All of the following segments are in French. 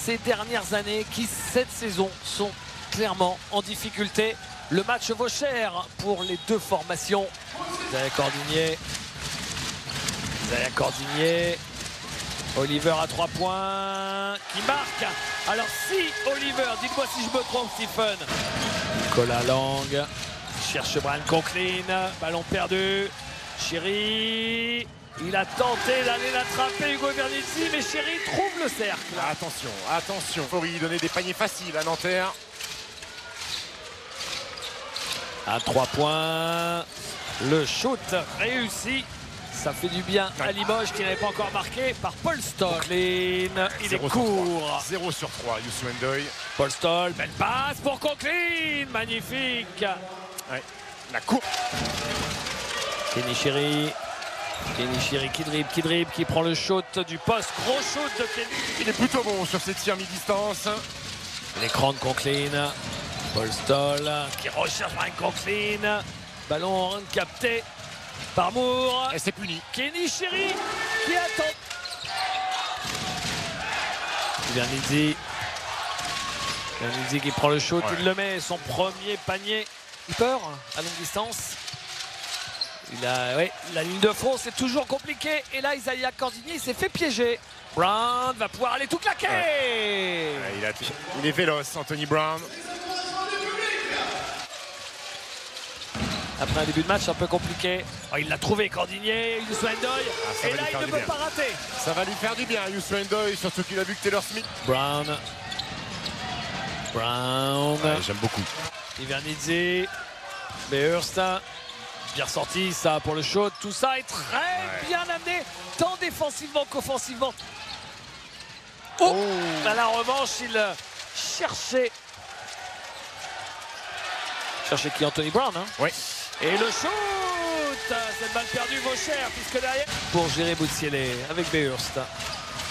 ces dernières années qui, cette saison, sont clairement en difficulté. Le match vaut cher pour les deux formations. Zaya Cordinier. Oliver à 3 points qui marque. Alors si Oliver, dites-moi si je me trompe, Stephen. Nicolas Lang cherche Brian Conklin. Ballon perdu. Chéri. Il a tenté d'aller l'attraper, Hugo Vernizzi, mais Chéri trouve le cercle. Attention, attention. Faut lui donner des paniers faciles à Nanterre. À 3 points. Le shoot réussi. Ça fait du bien à Limoges qui n'avait pas encore marqué par Paul Stoll. Il est court. 0 sur 3, Youssou N'Doye. Paul Stoll, belle passe pour Conklin. Magnifique. Ouais, la course. Kenny Chéri qui dribble, qui prend le shoot du poste. Gros shoot de Kenny. Il est plutôt bon sur ses tirs mi-distance. L'écran de Conklin. Paul Stoll qui recherche Brian Conklin. Ballon capté par Moore. Et c'est puni. Kenny Chéri qui attend. Vernizzi qui prend le shoot, ouais. Il le met, son premier panier. Il peur à longue distance. La ligne de fond, c'est toujours compliqué. Et là, Zaya Cordinier s'est fait piéger. Brown va pouvoir aller tout claquer. Ouais. Il est véloce, Anthony Brown. Après un début de match un peu compliqué. Oh, il l'a trouvé, Cordinier, Youssou N'Doye. Et là, il ne peut pas rater. Ça va lui faire du bien, Youssou N'Doye, surtout qu'il a vu que Taylor Smith. Brown. Ouais, j'aime beaucoup. Vernizzi. Beurst. Bien sorti, ça, pour le shoot. Tout ça est très bien amené, tant défensivement qu'offensivement. Oh, à la revanche, il cherchait qui, Anthony Brown, hein. Oui. Et le shoot, cette balle perdue vaut cher, puisque derrière, pour gérer Boutsielé avec Beurst.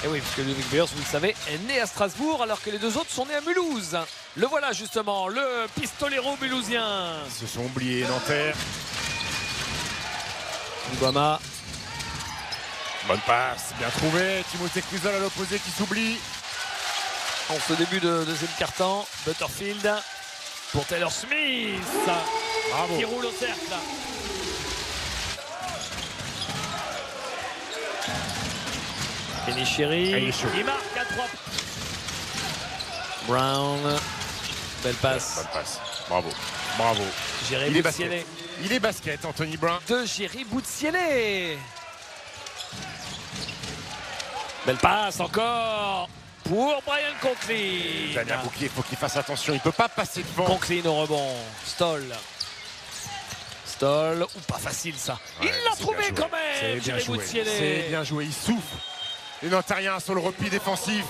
Et oui, puisque Ludovic Beurst, vous le savez, est né à Strasbourg, alors que les deux autres sont nés à Mulhouse. Le voilà justement, le pistolero mulhousien. Ils se sont oubliés, Nanterre. Nguama. Bonne passe, bien trouvé. Timothée Clusol à l'opposé qui s'oublie. En ce début de deuxième quart-temps, Butterfield pour Taylor Smith. Bravo. Qui roule au cercle. Kenny Chéri qui marque à 3. Brown. Belle passe. Bonne passe. Bravo. Bravo. Il est basket, Anthony Brown. De Jéry Boutsielé. Belle passe encore pour Brian Conklin. Daniel Bouclier, il faut qu'il fasse attention. Il ne peut pas passer devant. Conklin au rebond. Stoll, ou pas facile ça. Ouais, il l'a trouvé quand même. Jéry Boutsielé. C'est bien joué. Il souffle. Les Nantériens sur le repli défensif.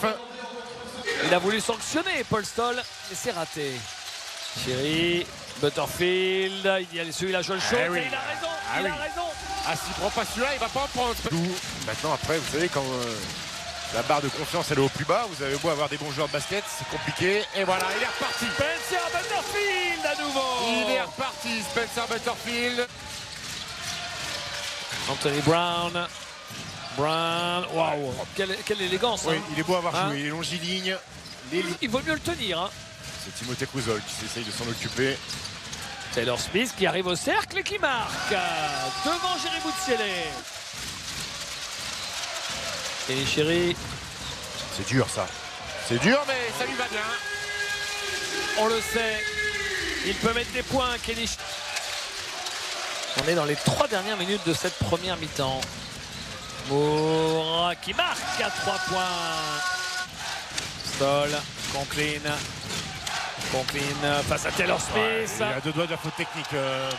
Il a voulu sanctionner Paul Stoll, mais c'est raté. Chéri, Butterfield, il a joué le shoot et il a raison. Ah, s'il prend pas celui-là, il va pas en prendre. Maintenant, après, vous savez, quand la barre de confiance elle est au plus bas, vous avez beau avoir des bons joueurs de basket, c'est compliqué. Et voilà, il est reparti. Spencer Butterfield à nouveau. Il est reparti, Spencer Butterfield. Anthony Brown, waouh, quelle élégance. Oui, hein. Il est beau à avoir joué, il est longiligne. Il vaut mieux le tenir. Hein. C'est Timothée Clusol qui essaye de s'en occuper. Taylor Smith qui arrive au cercle et qui marque devant Jéry Boutsielé. Kenny Chéri. C'est dur ça. C'est dur mais ça lui va bien. On le sait. Il peut mettre des points, Kenny. On est dans les 3 dernières minutes de cette première mi-temps. Moore qui marque à 3 points. Stoll, Conklin face à Taylor Smith. Il a 2 doigts de la faute technique.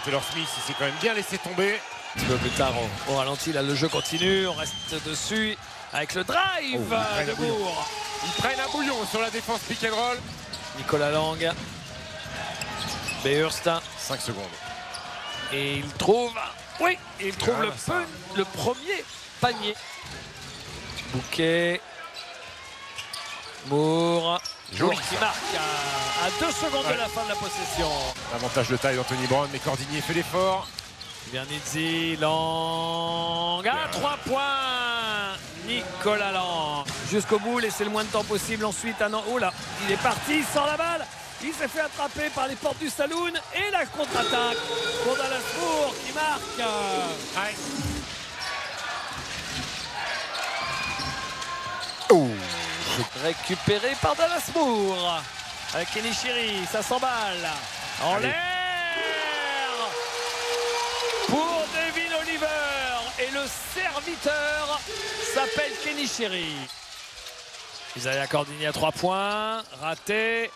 Taylor Smith, il s'est quand même bien laissé tomber. Un petit peu plus tard, au ralenti, là, le jeu continue. On reste dessus avec le drive de Moore. Ils prennent un bouillon sur la défense pick and roll. Nicolas Lang. Beurst. 5 secondes. Et il trouve, le premier panier. Bouquet. Moore. Joli qui marque à 2 secondes de la fin de la possession. L'avantage de taille d'Anthony Brown, mais Cordinier fait l'effort. Vernizzi, Lang à 3 points. Nicolas Lang. jusqu'au bout, laisser le moins de temps possible ensuite. Ah non, oh là, il est parti sans la balle. Il s'est fait attraper par les portes du saloon et la contre-attaque pour Dallas Moore qui marque. Ouais. Oh. Récupéré par Dallas Moore. Avec Kenny Chiri, ça s'emballe. En Allez. l'air pour Devin Oliver. Et le serviteur s'appelle Kenny Chiri. Isaiah Cordini à 3 points. Raté.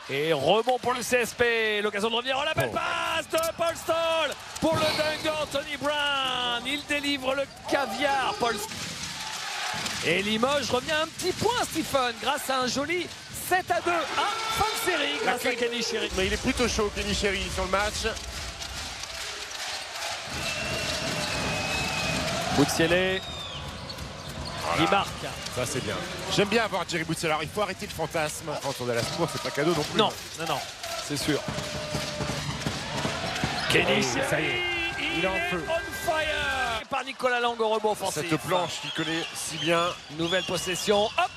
Et rebond pour le CSP. L'occasion de revenir. Oh, la belle passe de Paul Stoll pour le dunk d'Anthony Brown. Il délivre le caviar, Paul Stoll. Et Limoges revient un petit point, Stephen, grâce à un joli 7-2 à fin de série grâce à Kenny Chiri. Mais il est plutôt chaud, Kenny Chiri, sur le match. Boutsielé, il marque. Ça, c'est bien. J'aime bien avoir Jerry Boutsielé. Alors, il faut arrêter le fantasme. Quand on est à la Moore, c'est pas cadeau non plus. Non, c'est sûr. Kenny Chiri, ça y est, il est en feu. On fire par Nicolas Lang au rebond offensif. Cette planche qu'il connaît si bien. Nouvelle possession, hop,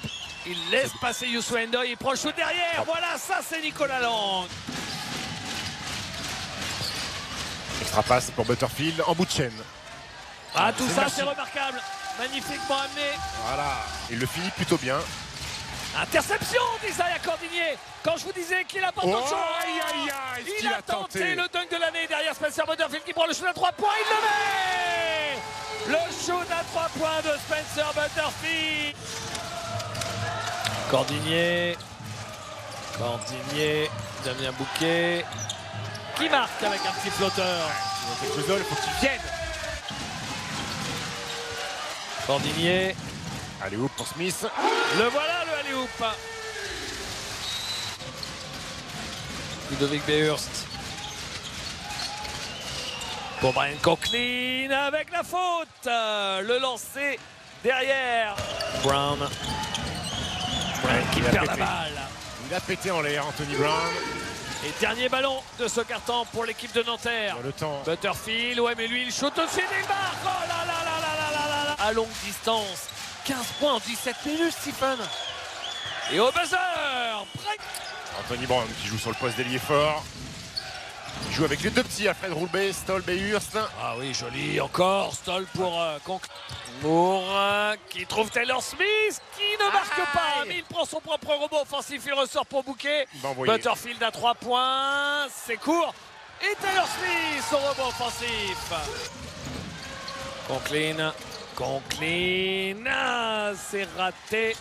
il laisse passer Youssou N'Doye, il prend le shoot derrière. Voilà, ça c'est Nicolas Lang. Extra passe pour Butterfield en bout de chaîne. Ah, tout ça merci. c'est remarquable. Magnifiquement amené. Voilà, il le finit plutôt bien. Interception d'Isaiah Cordinier. Quand je vous disais qu'il a pas de chance, Aïe, aïe, aïe, il a tenté le dunk de l'année derrière Spencer Butterfield qui prend le shoot à 3 points. Il le met. Le shoot à 3 points de Spencer Butterfield. Cordinier, Damien Bouquet qui marque avec un petit flotteur. Il faut qu'il vienne. Cordinier, Allez, hop pour Smith. le voilà le alley-oop. Ludovic Beurst. Pour Brian Conklin avec la faute. Le lancer derrière. Brown qui perd la balle. Il a pété en l'air, Anthony Brown. Et dernier ballon de ce carton pour l'équipe de Nanterre. Dans le temps. Butterfield, ouais mais lui il shoot au-dessus des barres. Oh là là là là là là là. À longue distance. 15 points en 17 minutes, Stephen. Et au buzzer. Break. Anthony Brown qui joue sur le poste d'ailier fort. Il joue avec les deux petits, Alfred Roulbé, Stoll, Beurst. Ah oui, joli encore. Stoll pour Moore qui trouve Taylor Smith qui ne marque pas. Mais il prend son propre rebond offensif. Il ressort pour Bouquet. Butterfield à 3 points. C'est court. Et Taylor Smith au rebond offensif. Conklin. Ah, c'est raté.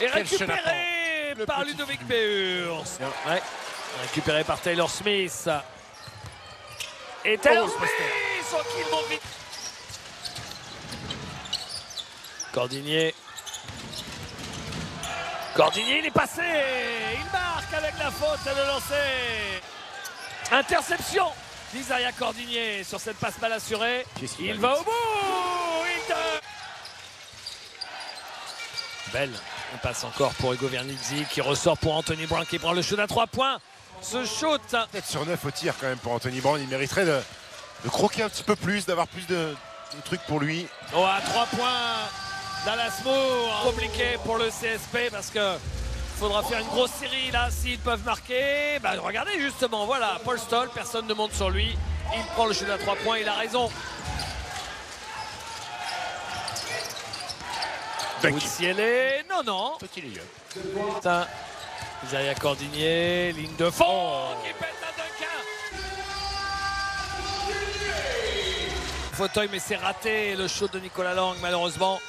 Et récupéré par Ludovic Beurst. Ouais. Récupéré par Taylor Smith. Et Taylor Smith qui monte vite. Cordinier, il est passé. Il marque avec la faute et le lancer. Interception d'Isaiah Cordinier sur cette passe mal assurée. Il va au bout. Belle. On passe encore pour Hugo Vernizzi qui ressort pour Anthony Brown qui prend le shoot à 3 points. Ce shoot. 7 sur 9 au tir quand même pour Anthony Brown. Il mériterait de croquer un petit peu plus, d'avoir plus de trucs pour lui. Oh, à 3 points. Dallas Moore. Compliqué pour le CSP parce que faudra faire une grosse série là s'ils peuvent marquer. Bah, regardez justement, voilà, Paul Stoll, personne ne monte sur lui. Il prend le shoot à 3 points, il a raison. Boutsielé, non. Petit layup. Putain. Isaiah Cordinier, ligne de fond qui pète un Duncan. Fauteuil mais c'est raté, le shoot de Nicolas Lang malheureusement.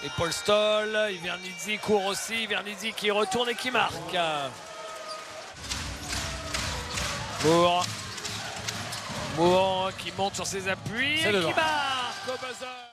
Et Paul Stoll, Vernizzi court aussi, Vernizzi qui retourne et qui marque. Moore qui monte sur ses appuis et qui marque au buzzer.